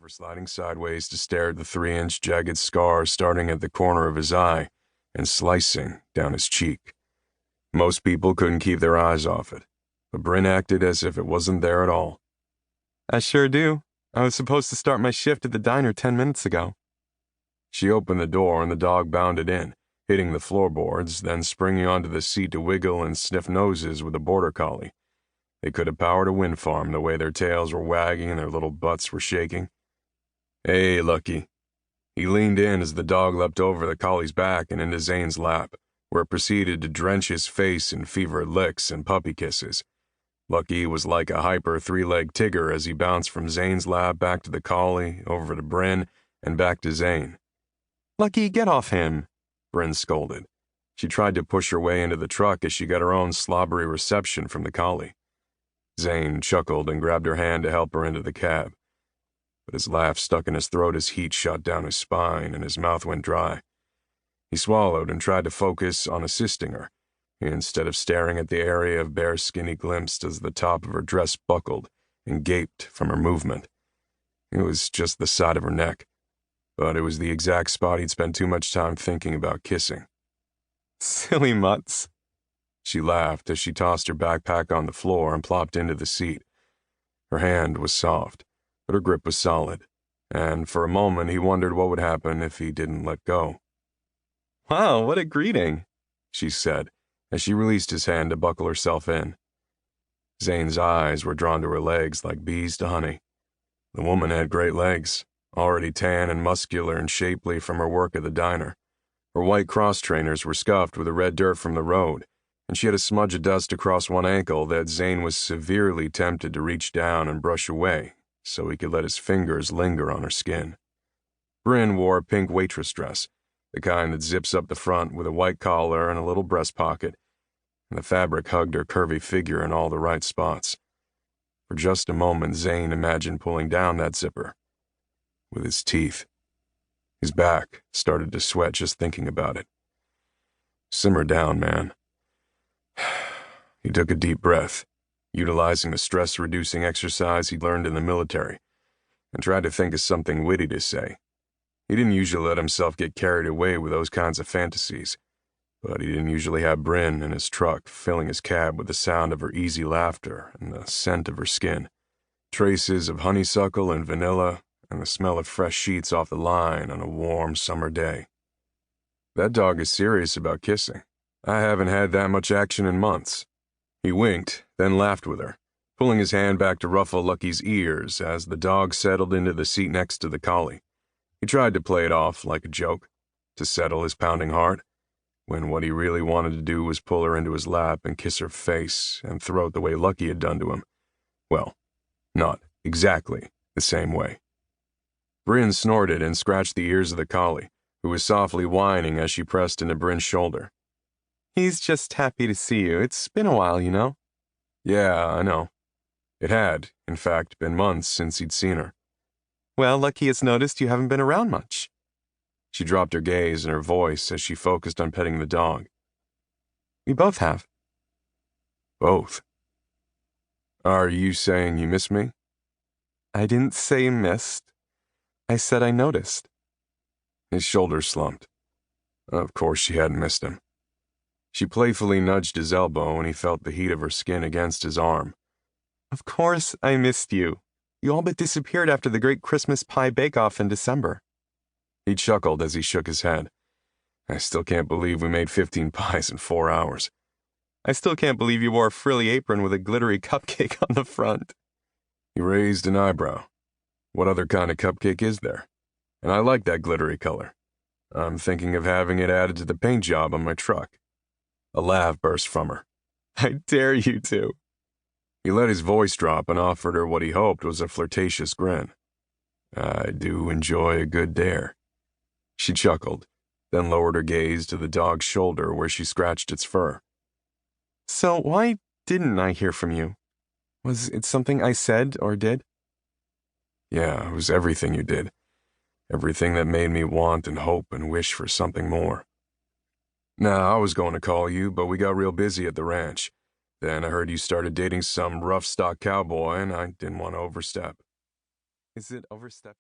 ever sliding sideways to stare at the 3-inch jagged scar starting at the corner of his eye and slicing down his cheek. Most people couldn't keep their eyes off it, but Bryn acted as if it wasn't there at all. I sure do. I was supposed to start my shift at the diner 10 minutes ago. She opened the door and the dog bounded in, hitting the floorboards, then springing onto the seat to wiggle and sniff noses with a border collie. They could have powered a wind farm the way their tails were wagging and their little butts were shaking. Hey, Lucky. He leaned in as the dog leapt over the collie's back and into Zane's lap, where it proceeded to drench his face in fevered licks and puppy kisses. Lucky was like a hyper 3-legged Tigger as he bounced from Zane's lap back to the collie, over to Bryn, and back to Zane. Lucky, get off him, Bryn scolded. She tried to push her way into the truck as she got her own slobbery reception from the collie. Zane chuckled and grabbed her hand to help her into the cab. But his laugh stuck in his throat as heat shot down his spine and his mouth went dry. He swallowed and tried to focus on assisting her, instead of staring at the area of bare skin he glimpsed as the top of her dress buckled and gaped from her movement. It was just the side of her neck, but it was the exact spot he'd spent too much time thinking about kissing. Silly mutts. She laughed as she tossed her backpack on the floor and plopped into the seat. Her hand was soft, but her grip was solid, and for a moment he wondered what would happen if he didn't let go. Wow, what a greeting, she said, as she released his hand to buckle herself in. Zane's eyes were drawn to her legs like bees to honey. The woman had great legs, already tan and muscular and shapely from her work at the diner. Her white cross-trainers were scuffed with the red dirt from the road, and she had a smudge of dust across one ankle that Zane was severely tempted to reach down and brush away so he could let his fingers linger on her skin. Bryn wore a pink waitress dress, the kind that zips up the front with a white collar and a little breast pocket, and the fabric hugged her curvy figure in all the right spots. For just a moment, Zane imagined pulling down that zipper with his teeth. His back started to sweat just thinking about it. Simmer down, man. He took a deep breath, utilizing the stress-reducing exercise he'd learned in the military, and tried to think of something witty to say. He didn't usually let himself get carried away with those kinds of fantasies, but he didn't usually have Bryn in his truck filling his cab with the sound of her easy laughter and the scent of her skin, traces of honeysuckle and vanilla, and the smell of fresh sheets off the line on a warm summer day. That dog is serious about kissing. I haven't had that much action in months. He winked, then laughed with her, pulling his hand back to ruffle Lucky's ears as the dog settled into the seat next to the collie. He tried to play it off like a joke, to settle his pounding heart, when what he really wanted to do was pull her into his lap and kiss her face and throat the way Lucky had done to him. Well, not exactly the same way. Bryn snorted and scratched the ears of the collie, who was softly whining as she pressed into Bryn's shoulder. He's just happy to see you. It's been a while, you know. Yeah, I know. It had, in fact, been months since he'd seen her. Well, Lucky has noticed you haven't been around much. She dropped her gaze and her voice as she focused on petting the dog. We both have. Both? Are you saying you miss me? I didn't say missed. I said I noticed. His shoulders slumped. Of course she hadn't missed him. She playfully nudged his elbow and he felt the heat of her skin against his arm. Of course I missed you. You all but disappeared after the great Christmas pie bake-off in December. He chuckled as he shook his head. I still can't believe we made 15 pies in 4 hours. I still can't believe you wore a frilly apron with a glittery cupcake on the front. He raised an eyebrow. What other kind of cupcake is there? And I like that glittery color. I'm thinking of having it added to the paint job on my truck. A laugh burst from her. I dare you to. He let his voice drop and offered her what he hoped was a flirtatious grin. I do enjoy a good dare. She chuckled, then lowered her gaze to the dog's shoulder where she scratched its fur. So why didn't I hear from you? Was it something I said or did? Yeah, it was everything you did. Everything that made me want and hope and wish for something more. Nah, I was going to call you, but we got real busy at the ranch. Then I heard you started dating some rough-stock cowboy, and I didn't want to overstep. Is it overstepping?